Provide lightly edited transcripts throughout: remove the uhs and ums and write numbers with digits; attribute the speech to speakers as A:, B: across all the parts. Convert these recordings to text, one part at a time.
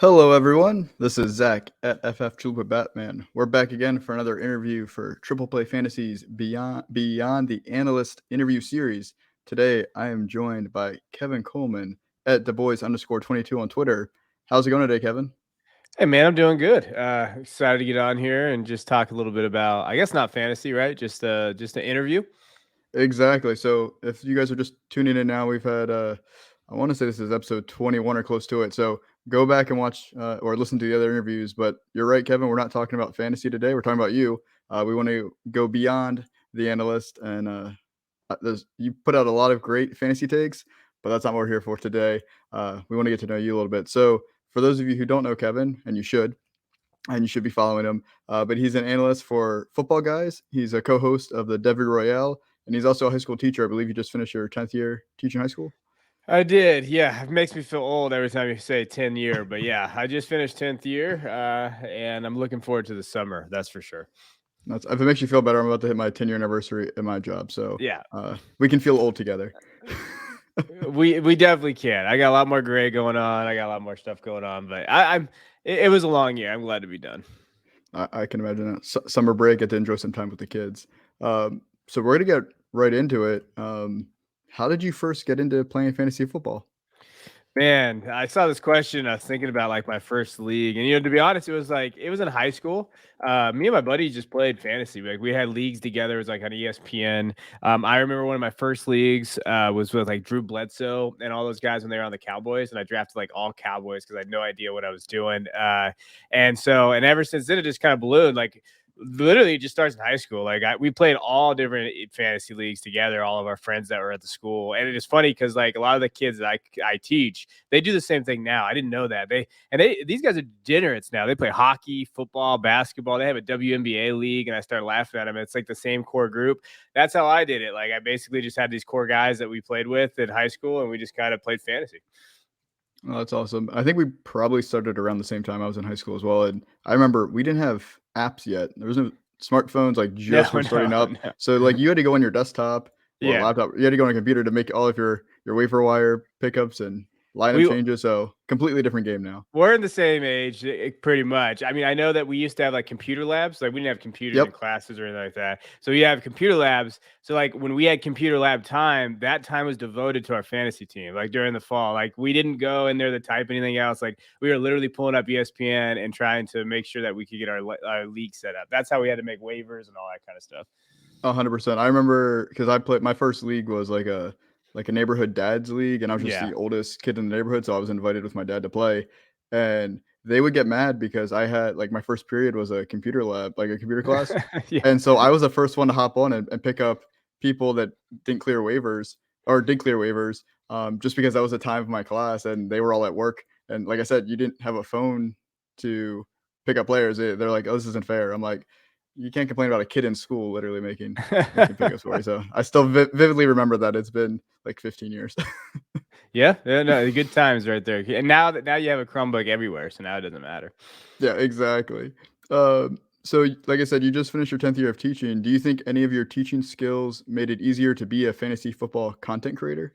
A: Hello, everyone. This is Zach at FF Chupa Batman. We're back again for another interview for Triple Play Fantasies Beyond the Analyst interview series. Today, I am joined by Kevin Coleman at @theboys_22 on Twitter. How's it going today, Kevin?
B: Hey man, I'm doing good. Excited to get on here and just talk a little bit about, I guess not fantasy, right? Just an interview.
A: Exactly. So, if you guys are just tuning in now, we've had I want to say this is episode 21 or close to it. So go back and watch or listen to the other interviews. But you're right, Kevin. We're not talking about fantasy today. We're talking about you. We want to go beyond the analyst, and you put out a lot of great fantasy takes, but that's not what we're here for today. We want to get to know you a little bit. So for those of you who don't know Kevin, and you should be following him. But he's an analyst for Footballguys. He's a co-host of the Devy Royale, and he's also a high school teacher. I believe you just finished your 10th year teaching high school.
B: I did, yeah. It makes me feel old every time you say 10 year, but yeah, I just finished 10th year, and I'm looking forward to the summer. That's for sure.
A: If it makes you feel better, I'm about to hit my 10-year anniversary in my job, so
B: Yeah,
A: we can feel old together.
B: we definitely can. I got a lot more gray going on. I got a lot more stuff going on, but it was a long year. I'm glad to be done.
A: I can imagine that summer break, get to enjoy some time with the kids. So we're gonna get right into it. How did you first get into playing fantasy football?
B: Man, I saw this question. I was thinking about like my first league, and to be honest, it was in high school. Me and my buddy just played fantasy. Like we had leagues together. It was like on ESPN. I remember one of my first leagues was with like Drew Bledsoe and all those guys when they were on the Cowboys, and I drafted like all Cowboys because I had no idea what I was doing. And ever since then, it just kind of ballooned. Like literally, it just starts in high school. Like we played all different fantasy leagues together. All of our friends that were at the school, and it is funny because like a lot of the kids that I teach, they do the same thing now. I didn't know that these guys are degenerates now. They play hockey, football, basketball. They have a WNBA league, and I started laughing at them. It's like the same core group. That's how I did it. Like I basically just had these core guys that we played with in high school, and we just kind of played fantasy.
A: Oh, that's awesome. I think we probably started around the same time. I was in high school as well, and I remember we didn't have apps yet. There was no smartphones, like,
B: No,
A: just were starting
B: no,
A: up.
B: no.
A: So, like, you had to go on your desktop or
B: Yeah.
A: laptop. You had to go on a computer to make all of your waiver wire pickups and lineup
B: We
A: changes. So, completely different game now.
B: We're in the same age, pretty much. I mean, I know that we used to have like computer labs. Like we didn't have computers in
A: Yep.
B: classes or anything like that. So we have computer labs. So like when we had computer lab time, that time was devoted to our fantasy team. Like during the fall, like we didn't go in there to type anything else. Like we were literally pulling up ESPN and trying to make sure that we could get our league set up. That's how we had to make waivers and all that kind of stuff.
A: 100%. I remember because I played my first league was like a neighborhood dad's league, and I was just
B: Yeah.
A: the oldest kid in the neighborhood, so I was invited with my dad to play. And they would get mad because I had like my first period was a computer lab, like a computer class.
B: Yeah.
A: And so I was the first one to hop on and pick up people that didn't clear waivers or did clear waivers, just because that was the time of my class and they were all at work. And like I said, you didn't have a phone to pick up players. They're like, "Oh, this isn't fair." I'm like, you can't complain about a kid in school literally making pickups for you. So I still vividly remember that. It's been like 15 years.
B: Yeah. Yeah. No, good times right there. And now you have a Chromebook everywhere, so now it doesn't matter.
A: Yeah, exactly. So like I said, you just finished your 10th year of teaching. Do you think any of your teaching skills made it easier to be a fantasy football content creator?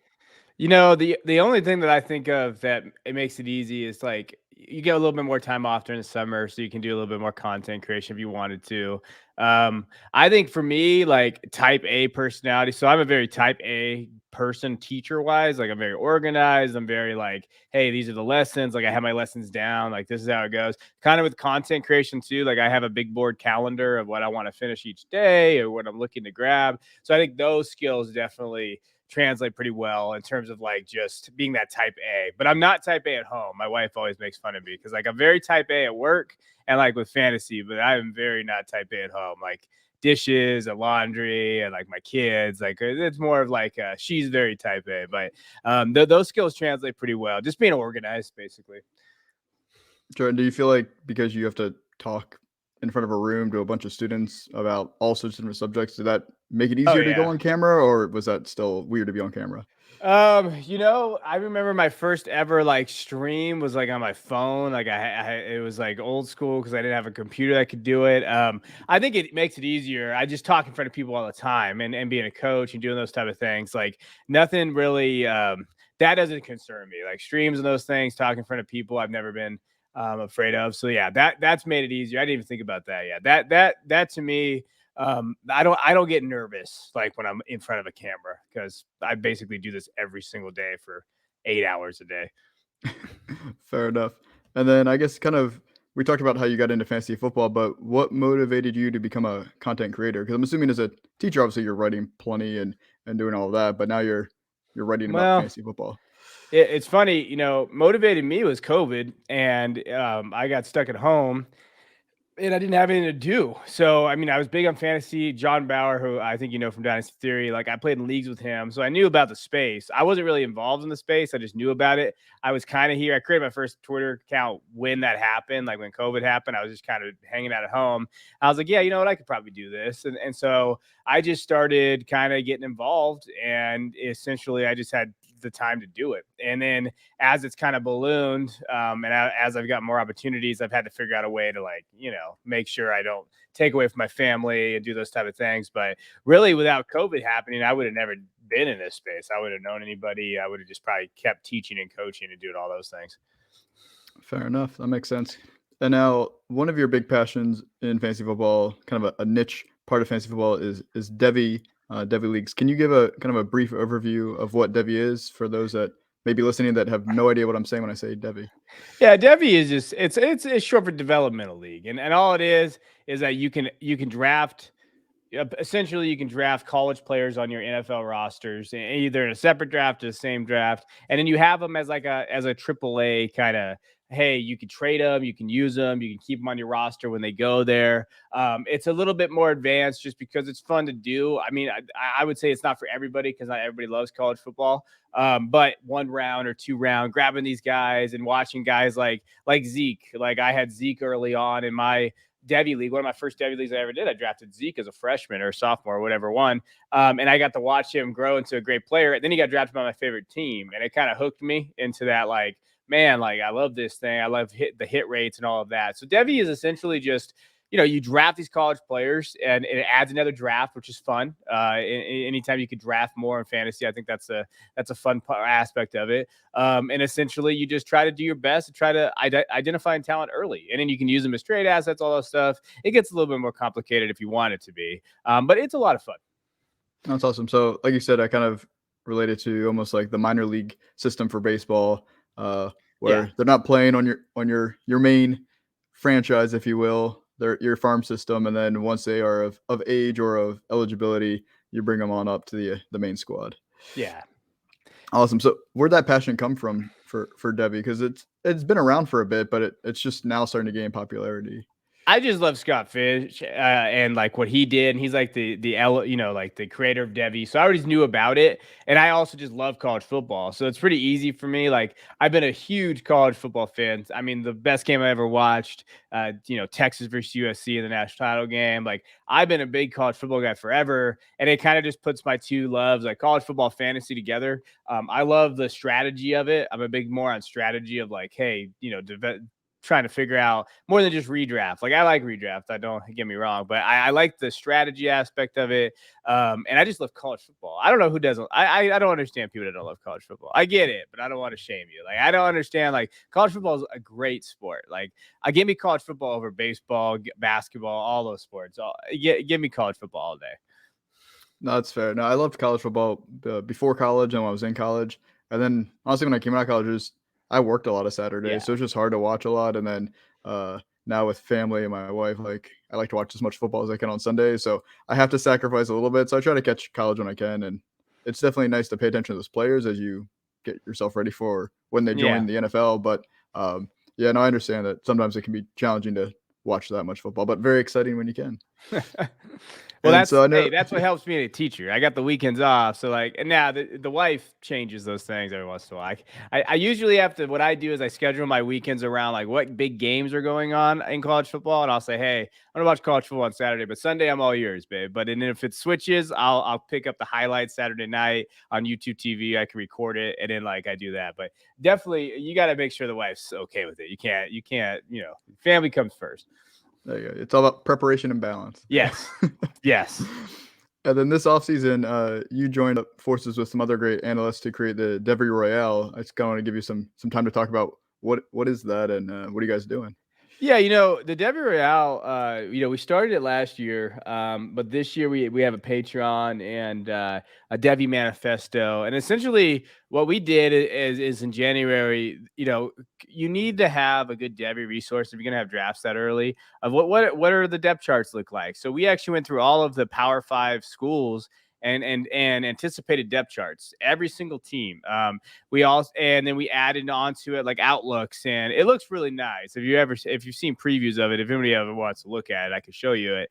B: The only thing that I think of that it makes it easy is like you get a little bit more time off during the summer, so you can do a little bit more content creation if you wanted to. I think for me, like type A personality. So I'm a very type A person teacher wise. Like I'm very organized. I'm very like, hey, these are the lessons. Like I have my lessons down. Like this is how it goes. Kind of with content creation too. Like I have a big board calendar of what I want to finish each day or what I'm looking to grab. So I think those skills definitely translate pretty well in terms of like just being that type A. But I'm not type A at home. My wife always makes fun of me because like I'm very type A at work and like with fantasy, but I am very not type A at home. Like dishes and laundry and like my kids, like it's more of like she's very type A. But those skills translate pretty well. Just being organized, basically.
A: Jordan, do you feel like because you have to talk in front of a room to a bunch of students about all sorts of different subjects, did that make it
B: Oh
A: easier to go
B: yeah.
A: on camera, or was that still weird to be on camera?
B: I remember my first ever like stream was like on my phone. Like it was like old school because I didn't have a computer that could do it. I think it makes it easier. I just talk in front of people all the time and being a coach and doing those type of things. Like nothing really that doesn't concern me. Like streams and those things, talking in front of people. I've never been I'm afraid of. So yeah, that's made it easier. I didn't even think about that. Yeah, that to me, I don't get nervous like when I'm in front of a camera because I basically do this every single day for 8 hours a day.
A: Fair enough. And then I guess kind of we talked about how you got into fantasy football, but what motivated you to become a content creator? Because I'm assuming as a teacher, obviously you're writing plenty and doing all of that, but now you're writing about
B: Well,
A: fantasy football.
B: it's funny, motivated me was COVID, and I got stuck at home and I didn't have anything to do. So, I mean, I was big on fantasy. John Bauer, who I think you know from Dynasty Theory, like I played in leagues with him. So I knew about the space. I wasn't really involved in the space. I just knew about it. I was kind of here. I created my first Twitter account when that happened, like when COVID happened. I was just kind of hanging out at home. I was like, yeah, you know what? I could probably do this. And so I just started kind of getting involved. And essentially, I just had the time to do it. And then as it's kind of ballooned, as I've got more opportunities, I've had to figure out a way to make sure I don't take away from my family and do those type of things. But really, without COVID happening, I would have never been in this space. I would have known anybody. I would have just probably kept teaching and coaching and doing all those things.
A: Fair enough. That makes sense. And now one of your big passions in fantasy football, kind of a niche part of fantasy football is Devy leagues. Can you give a kind of a brief overview of what Devy is for those that may be listening that have no idea what I'm saying when I say Devy?
B: Yeah, Devy is just it's short for developmental league, and all it is that you can draft. Essentially, you can draft college players on your NFL rosters, either in a separate draft or the same draft, and then you have them as a AAA kind of. Hey, you can trade them, you can use them, you can keep them on your roster when they go there. It's a little bit more advanced just because it's fun to do. I mean, I would say it's not for everybody because not everybody loves college football. But 1 round or 2 round, grabbing these guys and watching guys like Zeke. Like I had Zeke early on in my Devy league, one of my first Devy leagues I ever did. I drafted Zeke as a freshman or a sophomore or whatever one. And I got to watch him grow into a great player. And then he got drafted by my favorite team. And it kind of hooked me into that, like, man, like I love this thing. I love the hit rates and all of that. So Devy is essentially just, you draft these college players and it adds another draft, which is fun. Anytime you could draft more in fantasy, I think that's a fun aspect of it. And essentially you just try to do your best to try to identify talent early, and then you can use them as trade assets, all that stuff. It gets a little bit more complicated if you want it to be, but it's a lot of fun.
A: That's awesome. So, like you said, I kind of related to almost like the minor league system for baseball, where
B: Yeah.
A: they're not playing on your main franchise, if you will, your farm system, and then once they are of age or of eligibility, you bring them on up to the main squad.
B: Yeah.
A: Awesome. So, where'd that passion come from for Devy? Because it's been around for a bit, but it's just now starting to gain popularity.
B: I just love Scott Fish and like what he did. And he's like like the creator of Devy. So I always knew about it. And I also just love college football. So it's pretty easy for me. Like I've been a huge college football fan. I mean, the best game I ever watched, Texas versus USC in the national title game. Like I've been a big college football guy forever. And it kind of just puts my two loves, like college football fantasy, together. I love the strategy of it. I'm a big more on strategy of like, hey, trying to figure out more than just redraft. Like I like redraft. I don't get me wrong, but I like the strategy aspect of it. And I just love college football. I don't know who doesn't. I don't understand people that don't love college football. I get it, but I don't want to shame you. Like I don't understand. Like college football is a great sport. Like I give me college football over baseball, basketball, all those sports. Give me college football all day.
A: No, that's fair. No, I loved college football before college and when I was in college. And then honestly, when I came out of college, I worked a lot of Saturdays,
B: Yeah.
A: so it's just hard to watch a lot. And then now with family and my wife, like I like to watch as much football as I can on Sundays. So I have to sacrifice a little bit. So I try to catch college when I can. And it's definitely nice to pay attention to those players as you get yourself ready for when they
B: Yeah.
A: join the NFL. But yeah, no, I understand that sometimes it can be challenging to watch that much football, but very exciting when you can.
B: Well,
A: And so I know,
B: that's what helps me as a teacher. I got the weekends off, so like, and now the wife changes those things every once in a while. I usually have to. What I do is I schedule my weekends around like what big games are going on in college football, and I'll say, hey, I'm gonna watch college football on Saturday, but Sunday I'm all yours, babe. But and then if it switches, I'll pick up the highlights Saturday night on YouTube TV. I can record it, and then like I do that. But definitely, you got to make sure the wife's okay with it. You can't, family comes first.
A: there you go. It's all about preparation and balance.
B: Yes. Yes.
A: And then this offseason, you joined up forces with some other great analysts to create the Devy Royale. I just kind of want to give you some time to talk about What is that, and what are you guys doing?
B: Yeah, the Devy Royale, we started it last year, but this year we have a Patreon and a Devy manifesto. And essentially what we did is in January, you need to have a good Devy resource if you're gonna have drafts that early of what are the depth charts look like. So we actually went through all of the Power Five schools and anticipated depth charts, every single team. We also, and then we added onto it like outlooks, and it looks really nice. If you've seen previews of it, if anybody ever wants to look at it, I can show you it.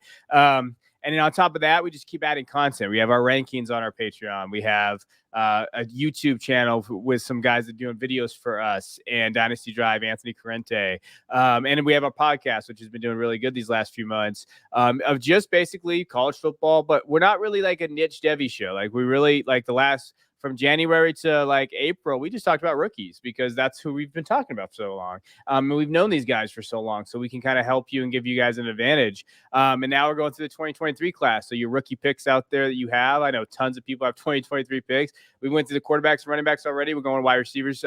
B: And then on top of that, we just keep adding content. We have our rankings on our Patreon. We have a YouTube channel with some guys that are doing videos for us and Dynasty Drive, Anthony Corrente. And we have our podcast, which has been doing really good these last few months, of just basically college football. But we're not really like a niche Devy show. Like we really like from January to like April, we just talked about rookies because that's who we've been talking about for so long. And we've known these guys for so long, so we can kind of help you and give you guys an advantage. And now we're going through the 2023 class. So your rookie picks out there that you have, I know tons of people have 2023 picks. We went through the quarterbacks and running backs already. We're going wide receivers.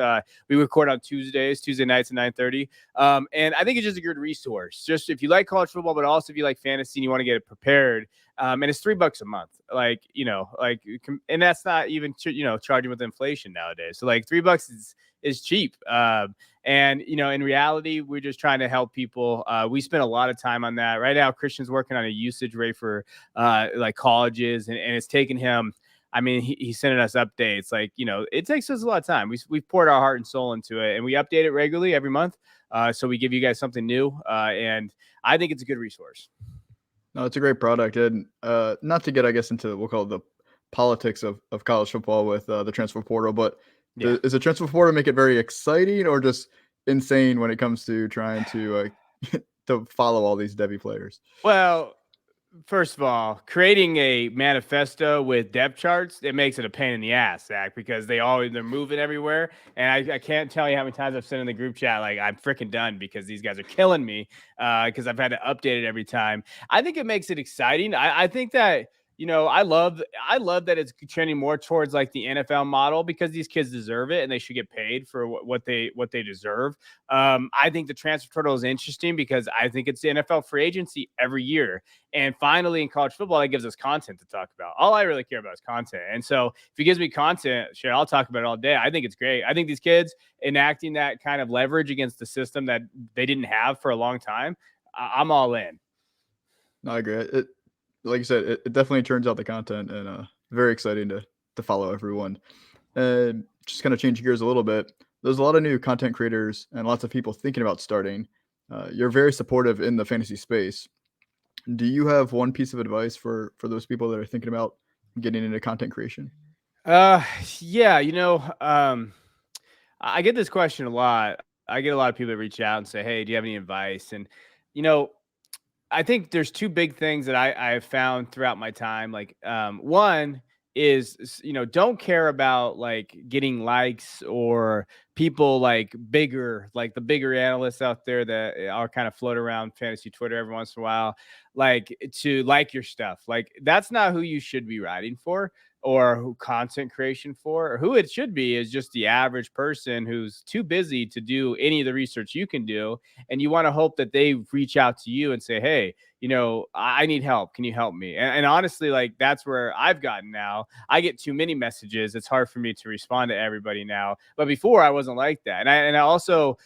B: We record on Tuesday nights at 9:30. And I think it's just a good resource. Just if you like college football, but also if you like fantasy and you want to get it prepared. And it's $3 a month, and that's not even charging with inflation nowadays. So like $3 is cheap. And in reality, we're just trying to help people. We spend a lot of time on that right now. Christian's working on a usage rate for like colleges, and it's taken him. I mean, he's sending us updates. Like, it takes us a lot of time. We've poured our heart and soul into it, and we update it regularly every month. So we give you guys something new, and I think it's a good resource.
A: No, it's a great product, and not to get, I guess, into we'll call it the politics of college football with the transfer portal, but
B: Yeah.
A: is the transfer portal make it very exciting or just insane when it comes to trying to to follow all these Devy players?
B: Well, first of all, creating a manifesto with depth charts, it makes it a pain in the ass, Zach, because they're moving everywhere. And I can't tell you how many times I've sent in the group chat, like, I'm freaking done because these guys are killing me because I've had to update it every time. I think it makes it exciting. I think that, I love that it's trending more towards like the NFL model because these kids deserve it and they should get paid for what they deserve. I think the transfer portal is interesting because I think it's the NFL free agency every year. And finally, in college football, that gives us content to talk about. All I really care about is content. And so if he gives me content, sure, I'll talk about it all day. I think it's great. I think these kids enacting that kind of leverage against the system that they didn't have for a long time, I'm all in.
A: No, I agree. Like you said, it definitely turns out the content, and very exciting to follow everyone. And just kind of change gears a little bit. There's a lot of new content creators and lots of people thinking about starting. You're very supportive in the fantasy space. Do you have one piece of advice for those people that are thinking about getting into content creation?
B: Yeah, I get this question a lot. I get a lot of people that reach out and say, "Hey, do you have any advice?" And you know, I think there's two big things that I have found throughout my time. Like, one is, don't care about like getting likes or people like the bigger analysts out there that are kind of float around fantasy Twitter every once in a while, like to like your stuff. Like, that's not who you should be writing for or who content creation for, or who it should be is just the average person who's too busy to do any of the research you can do. And you want to hope that they reach out to you and say, "Hey, I need help. Can you help me?" And honestly, like, that's where I've gotten now. I get too many messages. It's hard for me to respond to everybody now. But before I wasn't like that. And I also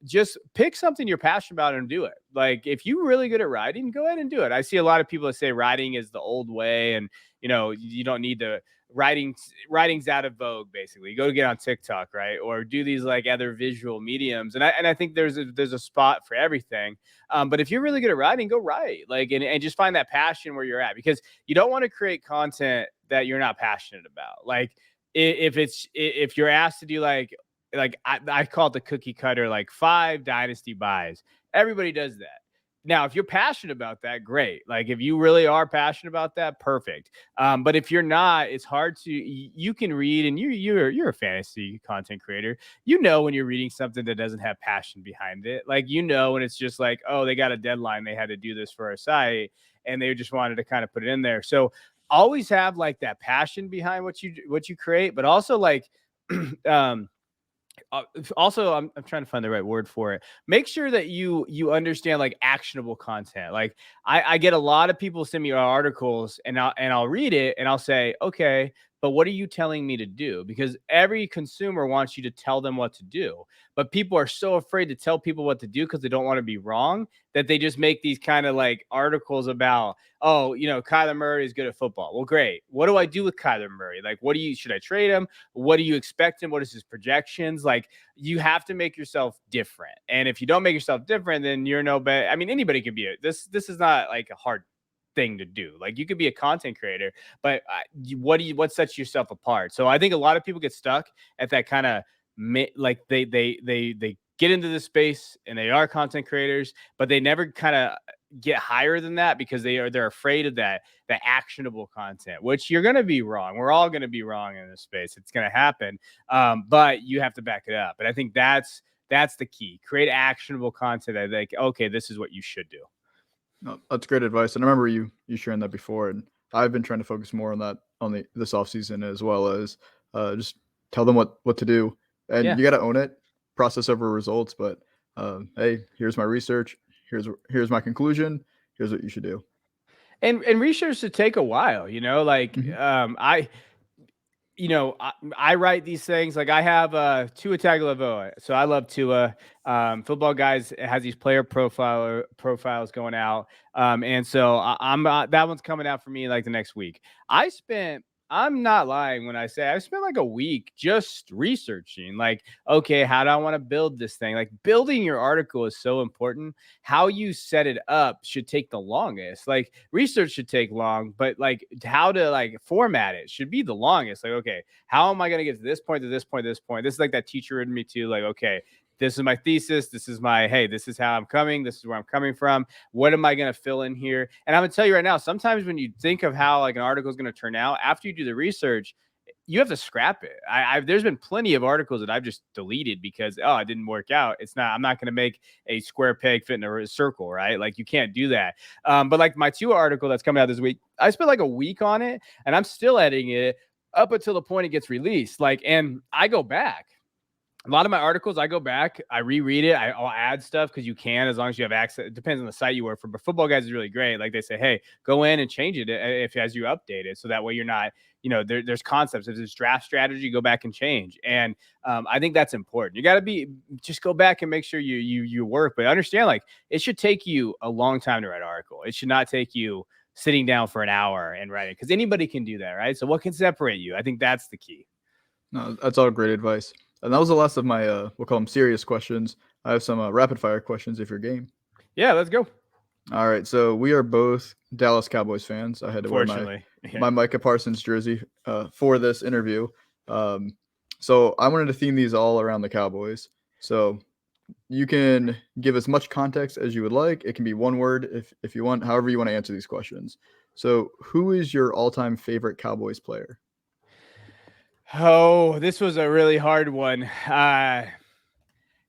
B: just pick something you're passionate about and do it. Like, if you're really good at writing, go ahead and do it. I see a lot of people that say writing is the old way, and you don't need to writing's out of vogue. Basically, you go to get on TikTok, right, or do these like other visual mediums. And I think there's a spot for everything. But if you're really good at writing, go write, like, and just find that passion where you're at, because you don't want to create content that you're not passionate about. Like, if you're asked to do like I call it the cookie cutter, like 5 dynasty buys. Everybody does that. Now, if you're passionate about that, great. Like, if you really are passionate about that, perfect. But if you're not, it's hard to. You can read, and you're a fantasy content creator. When you're reading something that doesn't have passion behind it. Like, when it's just like, oh, they got a deadline, they had to do this for our site, and they just wanted to kind of put it in there. So always have like that passion behind what you create, but also like, Also, I'm trying to find the right word for it. Make sure that you understand like actionable content. Like I get a lot of people send me articles and I'll read it and I'll say, okay, but what are you telling me to do? Because every consumer wants you to tell them what to do. But people are so afraid to tell people what to do because they don't want to be wrong that they just make these kind of like articles about, oh, Kyler Murray is good at football. Well, great. What do I do with Kyler Murray? Like, should I trade him? What do you expect him? What is his projections? Like, you have to make yourself different. And if you don't make yourself different, then you're no better. I mean, anybody can be this is not like a hard thing to do. Like, you could be a content creator, but what sets yourself apart? So I think a lot of people get stuck at that kind of like they get into this space and they are content creators, but they never kind of get higher than that because they're afraid of the actionable content, which you're going to be wrong. We're all going to be wrong in this space. It's going to happen. But you have to back it up. And I think that's the key. Create actionable content. I think, okay, this is what you should do.
A: No, that's great advice. And I remember you sharing that before. And I've been trying to focus more on that this off season, as well as just tell them what to do. And you got to own it, process over results. But hey, here's my research. Here's my conclusion. Here's what you should do.
B: And research should take a while, like I write these things. Like, I have Tua Tagovailoa, so I love Tua. Footballguys has these player profiles going out, and so I'm that one's coming out for me like the next week. I'm not lying when I say I spent like a week just researching, like, okay, how do I want to build this thing? Like, building your article is so important. How you set it up should take the longest. Like, research should take long, but like how to like format it should be the longest. Like, okay, how am I going to get to this point, to this point, to this point? This is like that teacher in me too. Like, okay, this is my thesis. This is this is how I'm coming. This is where I'm coming from. What am I going to fill in here? And I'm going to tell you right now, sometimes when you think of how like an article is going to turn out, after you do the research, you have to scrap it. There's been plenty of articles that I've just deleted because, it didn't work out. I'm not going to make a square peg fit in a circle, right? Like, you can't do that. But like my Tua article that's coming out this week, I spent like a week on it and I'm still editing it up until the point it gets released. Like, and I go back. A lot of my articles, I go back, I reread it, I'll add stuff because you can, as long as you have access. It depends on the site you work for. But Footballguys is really great. Like, they say, hey, go in and change it as you update it, so that way you're not, there's concepts. If there's draft strategy, go back and change. And I think that's important. You got to just go back and make sure you work, but understand, like, it should take you a long time to write an article. It should not take you sitting down for an hour and writing, because anybody can do that, right? So what can separate you? I think that's the key.
A: No, that's all great advice. And that was the last of my, we'll call them serious questions. I have some rapid fire questions if you're game.
B: Yeah, let's go.
A: All right. So we are both Dallas Cowboys fans. I had to wear my Micah Parsons jersey for this interview. So I wanted to theme these all around the Cowboys. So you can give as much context as you would like. It can be one word if you want, however you want to answer these questions. So who is your all-time favorite Cowboys player?
B: Oh, this was a really hard one.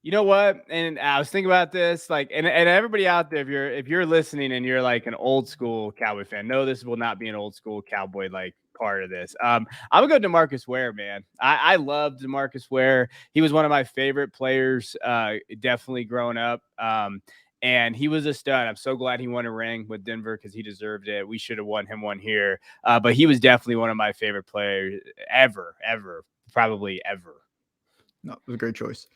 B: You know what? And I was thinking about this, like, and everybody out there, if you're listening and you're like an old school Cowboy fan, no, this will not be an old school Cowboy like part of this. I'm gonna go DeMarcus Ware, man. I love DeMarcus Ware. He was one of my favorite players, definitely growing up. And he was a stud. I'm so glad he won a ring with Denver because he deserved it. We should have won him one here. But he was definitely one of my favorite players ever, probably ever.
A: No, it was a great choice.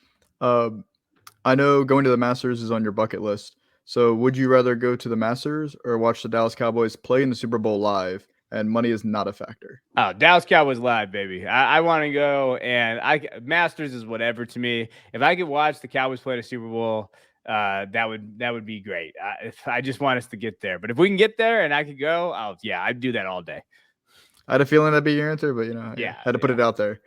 A: I know going to the Masters is on your bucket list. So would you rather go to the Masters or watch the Dallas Cowboys play in the Super Bowl live, and money is not a factor?
B: Oh, Dallas Cowboys live, baby. I want to go, and Masters is whatever to me. If I could watch the Cowboys play the Super Bowl, that would be great. I just want us to get there. But if we can get there and I could go, I'd do that all day.
A: I had a feeling that'd be your answer, but I had to put it out there.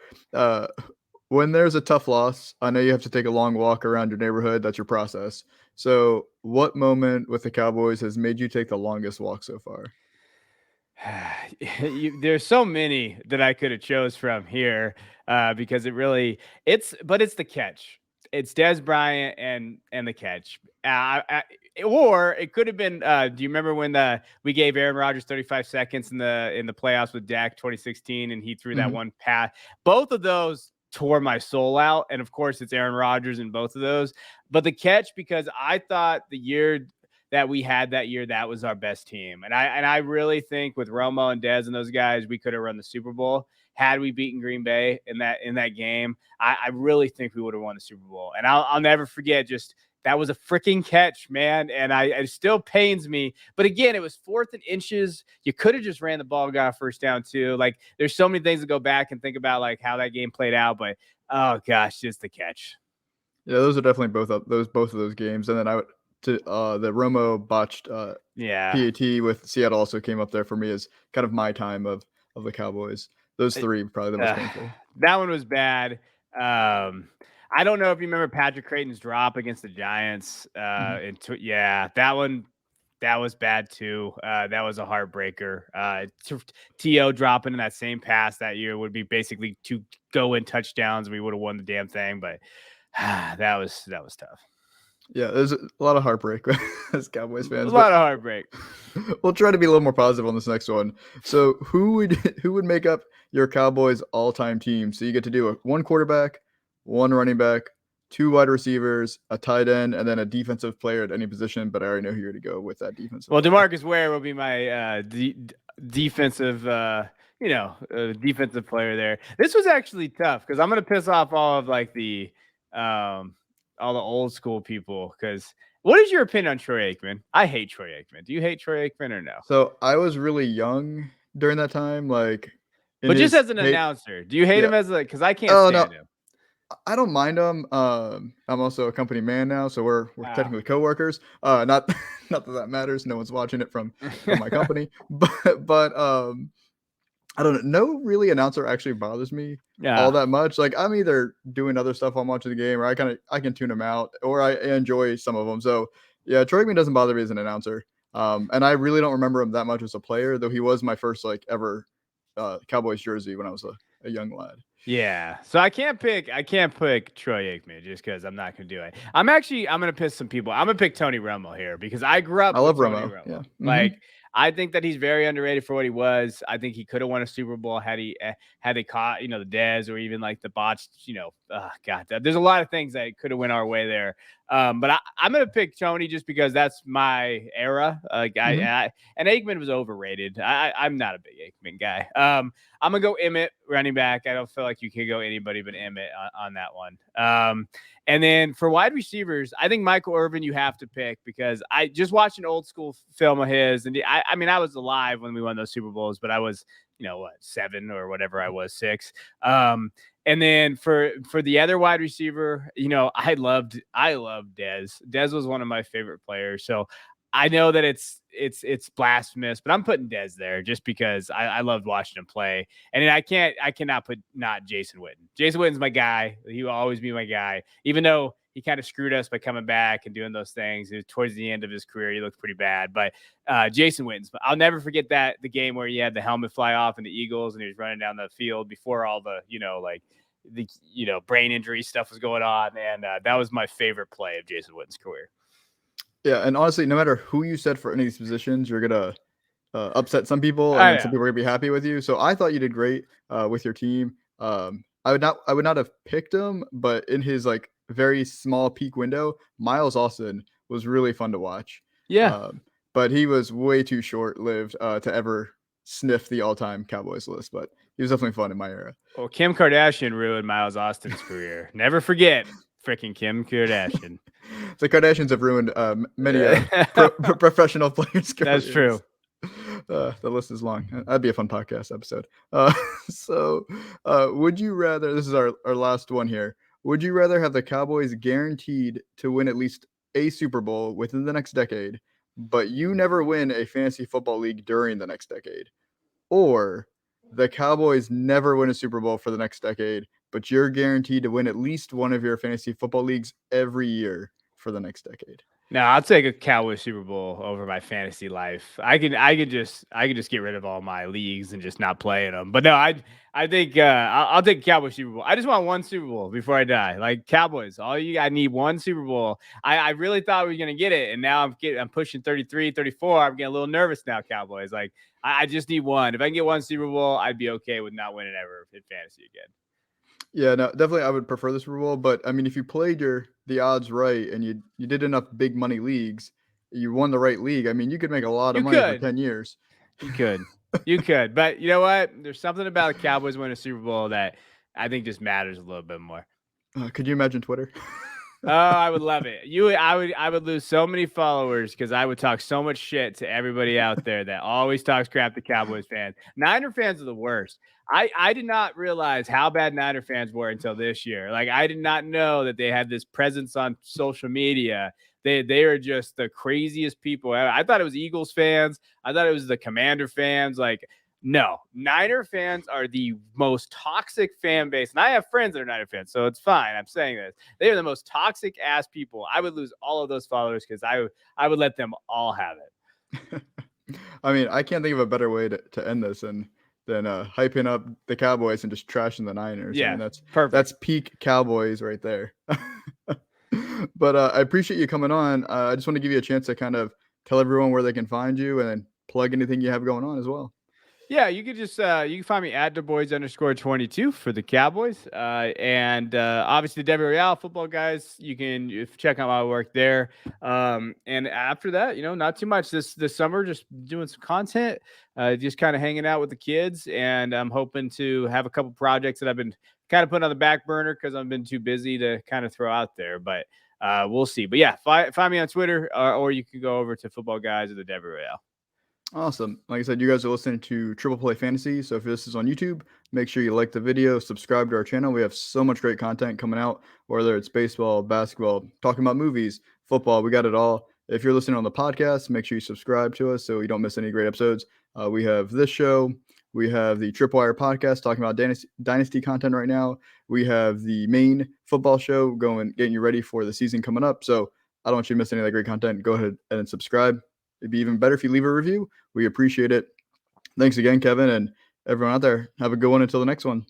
A: When there's a tough loss, I know you have to take a long walk around your neighborhood. That's your process. So what moment with the Cowboys has made you take the longest walk so far?
B: There's so many that I could have chose from here because it's the catch. It's Dez Bryant and the catch. Or it could have been. Do you remember when we gave Aaron Rodgers 35 seconds in the playoffs with Dak 2016, and he threw that one pass? Both of those tore my soul out. And of course, it's Aaron Rodgers in both of those. But the catch, because I thought the year that we had that year, that was our best team. And I really think with Romo and Dez and those guys, we could have run the Super Bowl had we beaten Green Bay in that game. I really think we would have won the Super Bowl. And I'll never forget, just that was a freaking catch, man. And it still pains me. But again, it was 4th and inches. You could have just ran the ball, got first down too. Like, there's so many things to go back and think about, like how that game played out. But oh gosh, just the catch.
A: Yeah, those are definitely both of those games. And then the Romo botched PAT with Seattle also came up there for me as kind of my time of the Cowboys. Those three probably the most painful.
B: That one was bad. I don't know if you remember Patrick Creighton's drop against the Giants. That one, that was bad too. That was a heartbreaker. T.O. dropping in that same pass that year would be basically 2 go-in touchdowns. We would have won the damn thing, but that was tough.
A: Yeah, there's a lot of heartbreak as Cowboys fans.
B: A lot of heartbreak.
A: We'll try to be a little more positive on this next one. So who would make up your Cowboys all-time team? So you get to do one quarterback, one running back, 2 wide receivers, a tight end, and then a defensive player at any position. But I already know who you're to go with that defensive.
B: Well, DeMarcus Ware will be my defensive defensive player there. This was actually tough because I'm going to piss off all of like all the old school people. Because what is your opinion on Troy Aikman? I hate Troy Aikman. Do you hate Troy Aikman or no?
A: So I was really young during that time, like.
B: But just as an announcer, do you hate him as because I can't stand him.
A: I don't mind him. I'm also a company man now, so we're technically coworkers. Not that matters. No one's watching it from my company, but I don't know. No really announcer actually bothers me all that much. Like, I'm either doing other stuff while I'm watching the game, or I can tune them out, or I enjoy some of them. So yeah, Troy Aikman doesn't bother me as an announcer. And I really don't remember him that much as a player, though he was my first ever Cowboys jersey when I was a young lad.
B: Yeah, so I can't pick Troy Aikman just because I'm not gonna do it. I'm gonna piss some people. I'm gonna pick Tony Romo here because I grew up.
A: I love
B: with
A: Romo.
B: Romo.
A: Yeah,
B: like I think that he's very underrated for what he was. I think he could have won a Super Bowl had they caught the Dez or even like the botched. There's a lot of things that could have went our way there. But I'm gonna pick Tony just because that's my era. And Aikman was overrated. I'm not a big Aikman guy. I'm gonna go Emmett running back. I don't feel like you can go anybody but Emmett on that one. And then for wide receivers, I think Michael Irvin you have to pick because I just watched an old school film of his, and I was alive when we won those Super Bowls, but I was 7 or whatever I was 6. And then for the other wide receiver, I loved Dez. Dez was one of my favorite players. So I know that it's blasphemous, but I'm putting Dez there just because I loved watching him play. And I cannot put not Jason Witten. Jason Witten's my guy. He will always be my guy, even though he kind of screwed us by coming back and doing those things. Towards the end of his career, he looked pretty bad. But Jason Witten's. I'll never forget the game where he had the helmet fly off in the Eagles and he was running down the field before all the brain injury stuff was going on. And that was my favorite play of Jason Witten's career.
A: Yeah, and honestly, no matter who you said for any of these positions, you're gonna upset some people, and some people are gonna be happy with you. So I thought you did great with your team. I would not have picked him, but in his very small peak window, Miles Austin was really fun to watch.
B: Yeah,
A: but he was way too short-lived to ever sniff the all-time Cowboys list. But he was definitely fun in my era.
B: Well, Kim Kardashian ruined Miles Austin's career. Never forget. Freaking Kim Kardashian.
A: The Kardashians have ruined many professional players' careers.
B: That's true.
A: The list is long. That'd be a fun podcast episode. Would you rather? This is our last one here. Would you rather have the Cowboys guaranteed to win at least a Super Bowl within the next decade, but you never win a fantasy football league during the next decade, or the Cowboys never win a Super Bowl for the next decade, but you're guaranteed to win at least one of your fantasy football leagues every year for the next decade?
B: No, I'll take a Cowboys Super Bowl over my fantasy life. I could just get rid of all my leagues and just not play in them. But no, I think I'll take a Cowboys Super Bowl. I just want one Super Bowl before I die. Like Cowboys, I need one Super Bowl. I really thought we were gonna get it, and now I'm pushing 33, 34. I'm getting a little nervous now, Cowboys. I just need one. If I can get one Super Bowl, I'd be okay with not winning ever in fantasy again.
A: Yeah, no, definitely I would prefer the Super Bowl, but I mean, if you played the odds right and you did enough big money leagues, you won the right league. I mean, you could make a lot of
B: You
A: money for
B: could.
A: 10 years.
B: You could. You could. But you know what? There's something about the Cowboys winning a Super Bowl that I think just matters a little bit more.
A: Could you imagine Twitter?
B: Oh, I would love it. I would lose so many followers because I would talk so much shit to everybody out there that always talks crap to Cowboys fans. Niner fans are the worst. I did not realize how bad Niner fans were until this year. Like I did not know that they had this presence on social media. They are just the craziest people. I thought it was Eagles fans. I thought it was the Commander fans. Like no, Niner fans are the most toxic fan base. And I have friends that are Niner fans, so it's fine. I'm saying this. They are the most toxic ass people. I would lose all of those followers because I would let them all have it.
A: I mean, I can't think of a better way to end this than hyping up the Cowboys and just trashing the Niners. I
B: Yeah,
A: mean,
B: perfect.
A: that's peak Cowboys right there. But I appreciate you coming on. I just want to give you a chance to kind of tell everyone where they can find you and then plug anything you have going on as well.
B: Yeah, you could just you can find me at DuBois_22 for the Cowboys, and obviously Devy Royale football guys. You can check out my work there. And after that, not too much this summer. Just doing some content, just kind of hanging out with the kids, and I'm hoping to have a couple projects that I've been kind of putting on the back burner because I've been too busy to kind of throw out there. But we'll see. But yeah, find me on Twitter, or you can go over to Football Guys or the Devy Royale.
A: Awesome. Like I said, you guys are listening to Triple Play Fantasy. So if this is on YouTube, make sure you like the video, subscribe to our channel. We have so much great content coming out, whether it's baseball, basketball, talking about movies, football, we got it all. If you're listening on the podcast, make sure you subscribe to us so you don't miss any great episodes. We have this show. We have the Tripwire podcast talking about dynasty content right now. We have the main football show getting you ready for the season coming up. So I don't want you to miss any of that great content. Go ahead and subscribe. It'd be even better if you leave a review. We appreciate it. Thanks again, Kevin, and everyone out there. Have a good one until the next one.